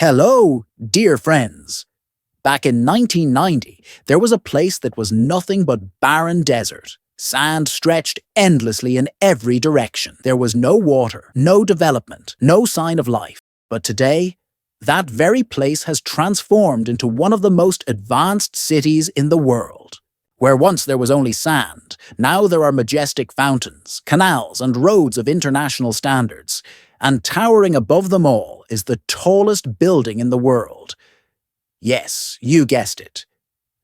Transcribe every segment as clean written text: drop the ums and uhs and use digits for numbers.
Hello, dear friends. Back in 1990, there was a place that was nothing but barren desert. Sand stretched endlessly in every direction. There was no water, no development, no sign of life. But today, that very place has transformed into one of the most advanced cities in the world. Where once there was only sand, now there are majestic fountains, canals, and roads of international standards. And towering above them all is the tallest building in the world. Yes, you guessed it.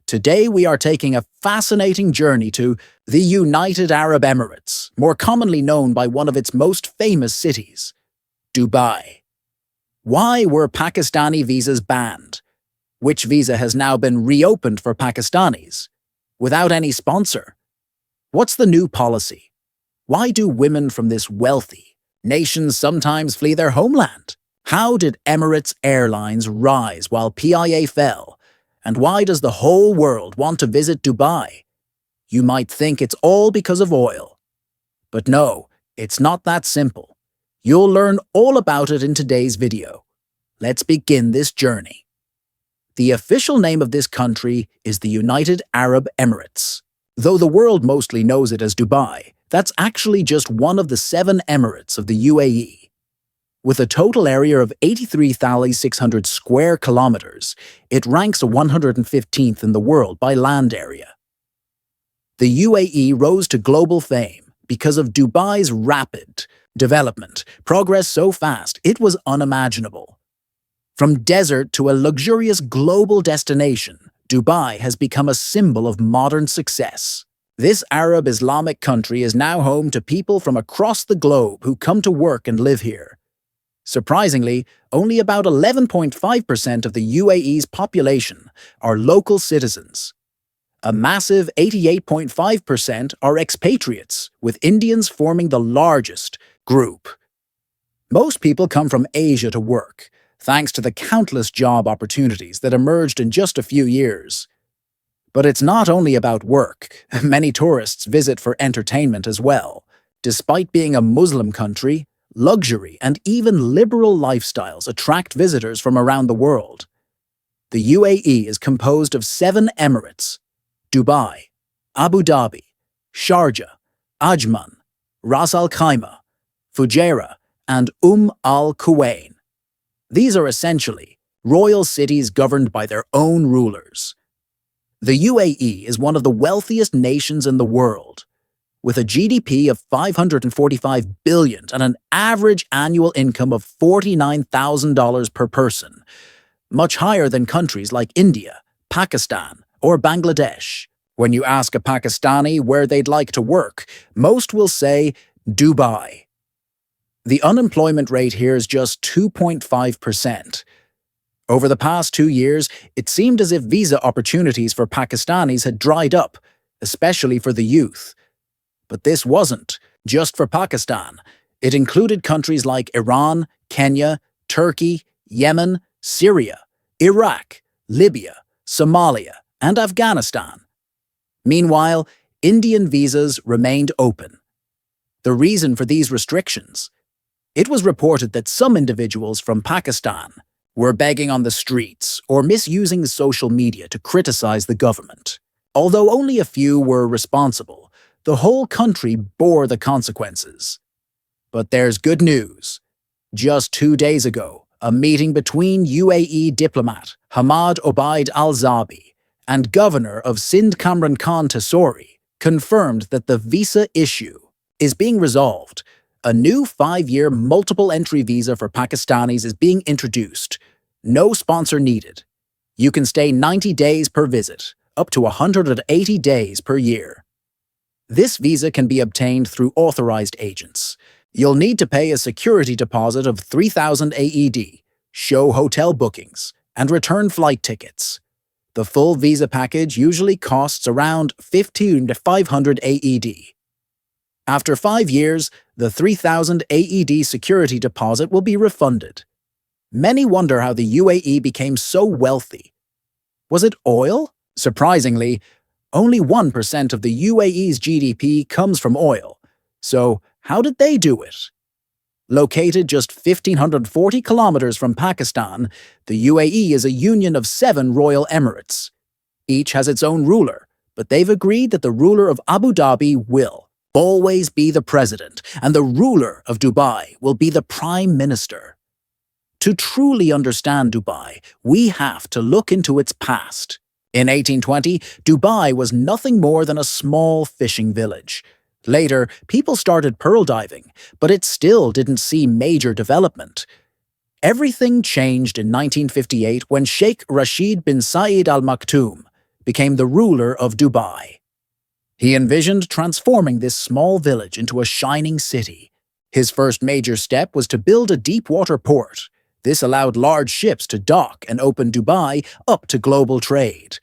Today we are taking a fascinating journey to the United Arab Emirates, more commonly known by one of its most famous cities, Dubai. Why were Pakistani visas banned? Which visa has now been reopened for Pakistanis? Without any sponsor? What's the new policy? Why do women from this wealthy nation sometimes flee their homeland? How did Emirates Airlines rise while PIA fell? And why does the whole world want to visit Dubai? You might think it's all because of oil. But no, it's not that simple. You'll learn all about it in today's video. Let's begin this journey. The official name of this country is the United Arab Emirates. Though the world mostly knows it as Dubai, that's actually just one of the 7 emirates of the UAE. With a total area of 83,600 square kilometers, it ranks 115th in the world by land area. The UAE rose to global fame because of Dubai's rapid development, progress so fast it was unimaginable. From desert to a luxurious global destination, Dubai has become a symbol of modern success. This Arab Islamic country is now home to people from across the globe who come to work and live here. Surprisingly, only about 11.5% of the UAE's population are local citizens. A massive 88.5% are expatriates, with Indians forming the largest group. Most people come from Asia to work, thanks to the countless job opportunities that emerged in just a few years. But it's not only about work. Many tourists visit for entertainment as well. Despite being a Muslim country, luxury and even liberal lifestyles attract visitors from around the world. The UAE is composed of 7 emirates: Dubai, Abu Dhabi, Sharjah, Ajman, Ras Al Khaimah, Fujairah, and Al Quwain. These are essentially royal cities governed by their own rulers. The UAE is one of the wealthiest nations in the world, with a GDP of $545 billion and an average annual income of $49,000 per person, much higher than countries like India, Pakistan, or Bangladesh. When you ask a Pakistani where they'd like to work, most will say Dubai. The unemployment rate here is just 2.5%. Over the past 2 years, it seemed as if visa opportunities for Pakistanis had dried up, especially for the youth. But this wasn't just for Pakistan. It included countries like Iran, Kenya, Turkey, Yemen, Syria, Iraq, Libya, Somalia, and Afghanistan. Meanwhile, Indian visas remained open. The reason for these restrictions? It was reported that some individuals from Pakistan were begging on the streets or misusing social media to criticize the government. Although only a few were responsible, the whole country bore the consequences. But there's good news. Just 2 days ago, a meeting between UAE diplomat Hamad Obaid Al-Zabi and Governor of Sindh Kamran Khan Tesori confirmed that the visa issue is being resolved. A new 5-year multiple entry visa for Pakistanis is being introduced. No sponsor needed. You can stay 90 days per visit, up to 180 days per year. This visa can be obtained through authorized agents. You'll need to pay a security deposit of 3,000 AED, show hotel bookings, and return flight tickets. The full visa package usually costs around 15 to 500 AED. After 5 years, the 3,000 AED security deposit will be refunded. Many wonder how the UAE became so wealthy. Was it oil? Surprisingly, only 1% of the UAE's GDP comes from oil. So, how did they do it? Located just 1,540 kilometers from Pakistan, the UAE is a union of 7 royal emirates. Each has its own ruler, but they've agreed that the ruler of Abu Dhabi will always be the president, and the ruler of Dubai will be the prime minister. To truly understand Dubai, we have to look into its past. In 1820, Dubai was nothing more than a small fishing village. Later, people started pearl diving, but it still didn't see major development. Everything changed in 1958 when Sheikh Rashid bin Zayed Al Maktoum became the ruler of Dubai. He envisioned transforming this small village into a shining city. His first major step was to build a deep-water port. This allowed large ships to dock and open Dubai up to global trade.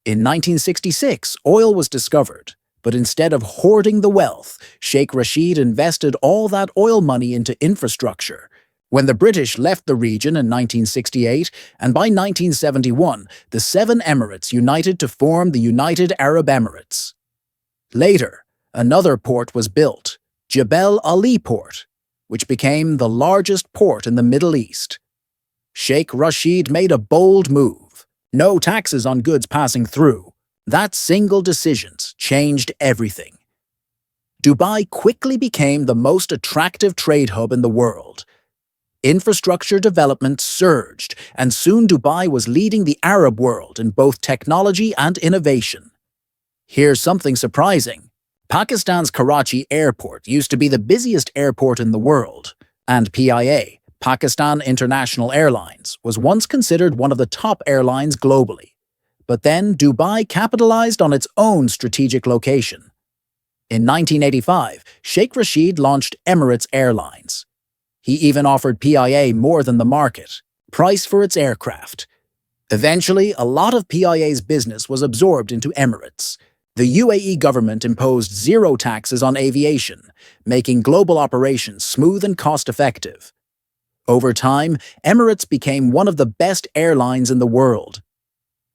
In 1966, oil was discovered, but instead of hoarding the wealth, Sheikh Rashid invested all that oil money into infrastructure. When the British left the region in 1968, and by 1971, the 7 emirates united to form the United Arab Emirates. Later, another port was built, Jebel Ali Port, which became the largest port in the Middle East. Sheikh Rashid made a bold move. No taxes on goods passing through. That single decision changed everything. Dubai quickly became the most attractive trade hub in the world. Infrastructure development surged, and soon Dubai was leading the Arab world in both technology and innovation. Here's something surprising. Pakistan's Karachi airport used to be the busiest airport in the world, and PIA, Pakistan International Airlines, was once considered one of the top airlines globally. But then Dubai capitalized on its own strategic location. In 1985, Sheikh Rashid launched Emirates Airlines. He even offered PIA more than the market price for its aircraft. Eventually, a lot of PIA's business was absorbed into Emirates. The UAE government imposed zero taxes on aviation, making global operations smooth and cost-effective. Over time, Emirates became one of the best airlines in the world.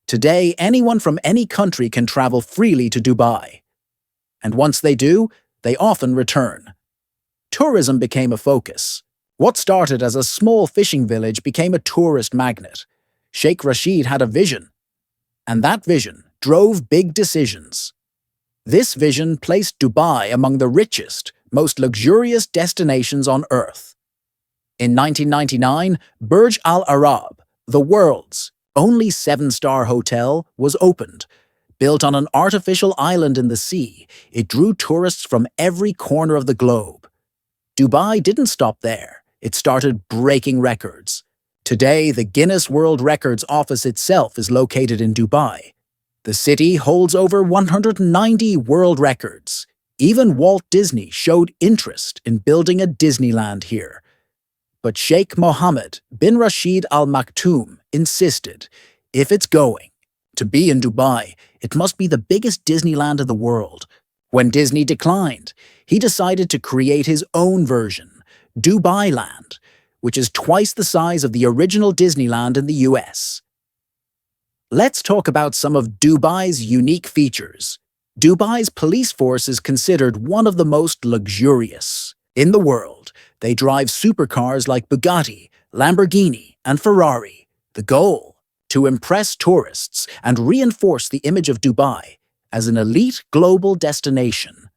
Today, anyone from any country can travel freely to Dubai. And once they do, they often return. Tourism became a focus. What started as a small fishing village became a tourist magnet. Sheikh Rashid had a vision, and that vision drove big decisions. This vision placed Dubai among the richest, most luxurious destinations on Earth. In 1999, Burj Al Arab, the world's only 7-star hotel, was opened. Built on an artificial island in the sea, it drew tourists from every corner of the globe. Dubai didn't stop there. It started breaking records. Today, the Guinness World Records office itself is located in Dubai. The city holds over 190 world records. Even Walt Disney showed interest in building a Disneyland here. But Sheikh Mohammed bin Rashid Al Maktoum insisted, if it's going to be in Dubai, it must be the biggest Disneyland in the world. When Disney declined, he decided to create his own version, Dubai Land, which is twice the size of the original Disneyland in the US. Let's talk about some of Dubai's unique features. Dubai's police force is considered one of the most luxurious in the world. They drive supercars like Bugatti, Lamborghini, and Ferrari. The goal? To impress tourists and reinforce the image of Dubai as an elite global destination.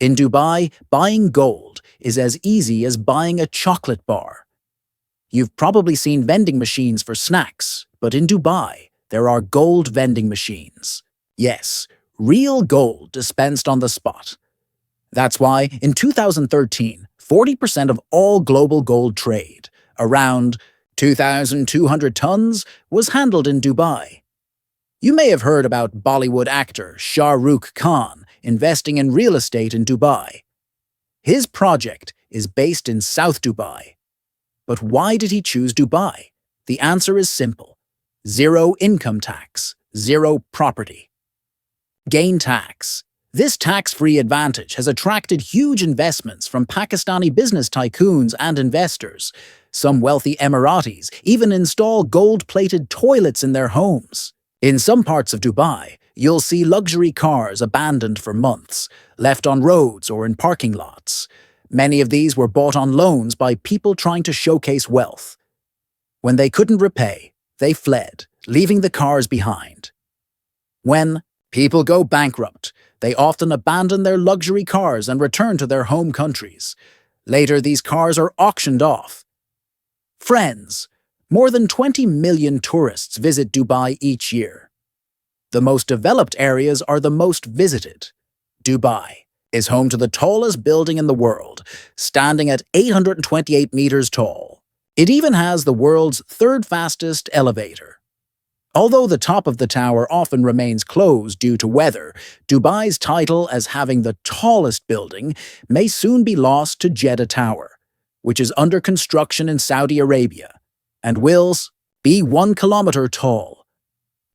In Dubai, buying gold is as easy as buying a chocolate bar. You've probably seen vending machines for snacks, but in Dubai, there are gold vending machines. Yes, real gold dispensed on the spot. That's why, in 2013, 40% of all global gold trade, around 2,200 tons, was handled in Dubai. You may have heard about Bollywood actor Shah Rukh Khan investing in real estate in Dubai. His project is based in South Dubai. But why did he choose Dubai? The answer is simple. Zero income tax, zero property gain tax. This tax-free advantage has attracted huge investments from Pakistani business tycoons and investors. Some wealthy Emiratis even install gold-plated toilets in their homes. In some parts of Dubai, you'll see luxury cars abandoned for months, left on roads or in parking lots. Many of these were bought on loans by people trying to showcase wealth. When they couldn't repay, they fled, leaving the cars behind. When people go bankrupt, they often abandon their luxury cars and return to their home countries. Later, these cars are auctioned off. Friends, more than 20 million tourists visit Dubai each year. The most developed areas are the most visited. Dubai is home to the tallest building in the world, standing at 828 meters tall. It even has the world's third fastest elevator. Although the top of the tower often remains closed due to weather, Dubai's title as having the tallest building may soon be lost to Jeddah Tower, which is under construction in Saudi Arabia, and will be 1 kilometer tall.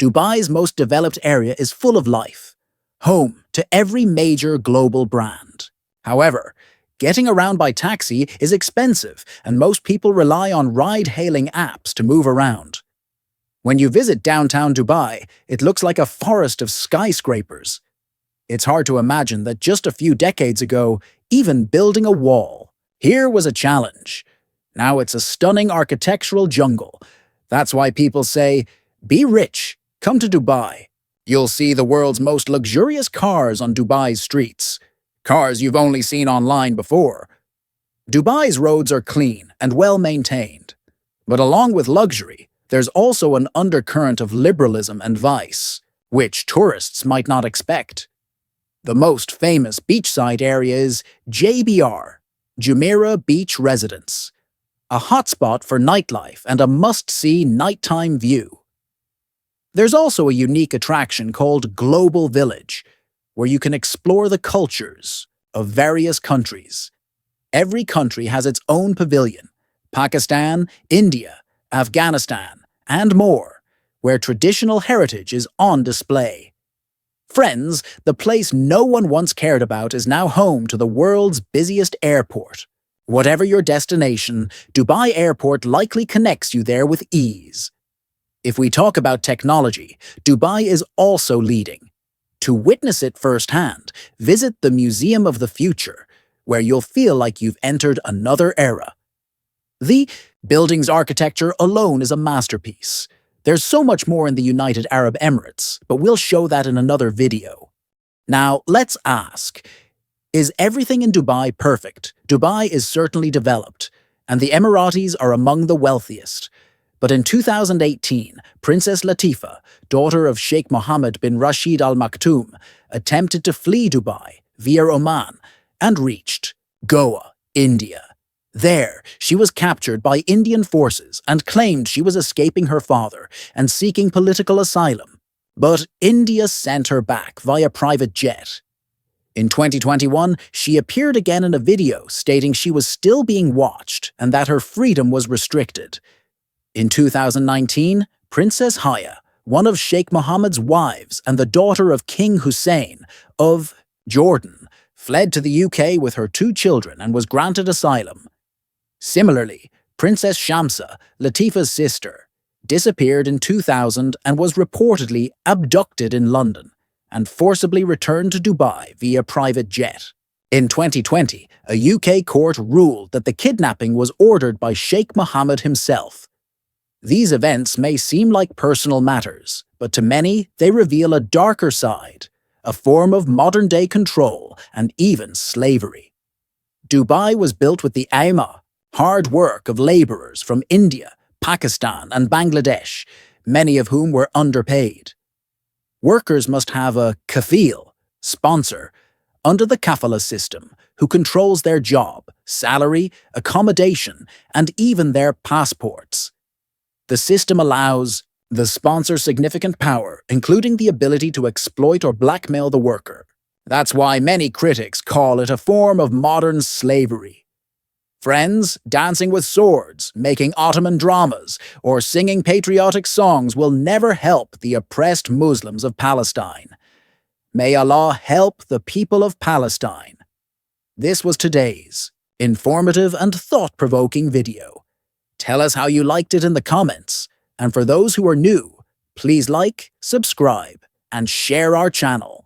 Dubai's most developed area is full of life, home to every major global brand. However, getting around by taxi is expensive, and most people rely on ride-hailing apps to move around. When you visit downtown Dubai, it looks like a forest of skyscrapers. It's hard to imagine that just a few decades ago, even building a wall here was a challenge. Now it's a stunning architectural jungle. That's why people say, be rich, come to Dubai. You'll see the world's most luxurious cars on Dubai's streets. Cars you've only seen online before. Dubai's roads are clean and well-maintained. But along with luxury, there's also an undercurrent of liberalism and vice, which tourists might not expect. The most famous beachside area is JBR, Jumeirah Beach Residence, a hotspot for nightlife and a must-see nighttime view. There's also a unique attraction called Global Village, where you can explore the cultures of various countries. Every country has its own pavilion: Pakistan, India, Afghanistan, and more, where traditional heritage is on display. Friends, the place no one once cared about is now home to the world's busiest airport. Whatever your destination, Dubai Airport likely connects you there with ease. If we talk about technology, Dubai is also leading. To witness it firsthand, visit the Museum of the Future, where you'll feel like you've entered another era. The building's architecture alone is a masterpiece. There's so much more in the United Arab Emirates, but we'll show that in another video. Now, let's ask, is everything in Dubai perfect? Dubai is certainly developed, and the Emiratis are among the wealthiest. But in 2018, Princess Latifa, daughter of Sheikh Mohammed bin Rashid Al Maktoum, attempted to flee Dubai via Oman and reached Goa, India. There, she was captured by Indian forces and claimed she was escaping her father and seeking political asylum. But India sent her back via private jet. In 2021, she appeared again in a video stating she was still being watched and that her freedom was restricted. In 2019, Princess Haya, one of Sheikh Mohammed's wives and the daughter of King Hussein of Jordan, fled to the UK with her 2 children and was granted asylum. Similarly, Princess Shamsa, Latifa's sister, disappeared in 2000 and was reportedly abducted in London and forcibly returned to Dubai via private jet. In 2020, a UK court ruled that the kidnapping was ordered by Sheikh Mohammed himself. These events may seem like personal matters, but to many they reveal a darker side, a form of modern-day control and even slavery. Dubai was built with the aima, hard work of laborers from India, Pakistan, and Bangladesh, many of whom were underpaid. Workers must have a kafil, sponsor, under the kafala system, who controls their job, salary, accommodation, and even their passports. The system allows the sponsor significant power, including the ability to exploit or blackmail the worker. That's why many critics call it a form of modern slavery. Friends, dancing with swords, making Ottoman dramas, or singing patriotic songs will never help the oppressed Muslims of Palestine. May Allah help the people of Palestine. This was today's informative and thought-provoking video. Tell us how you liked it in the comments, and for those who are new, please like, subscribe, and share our channel.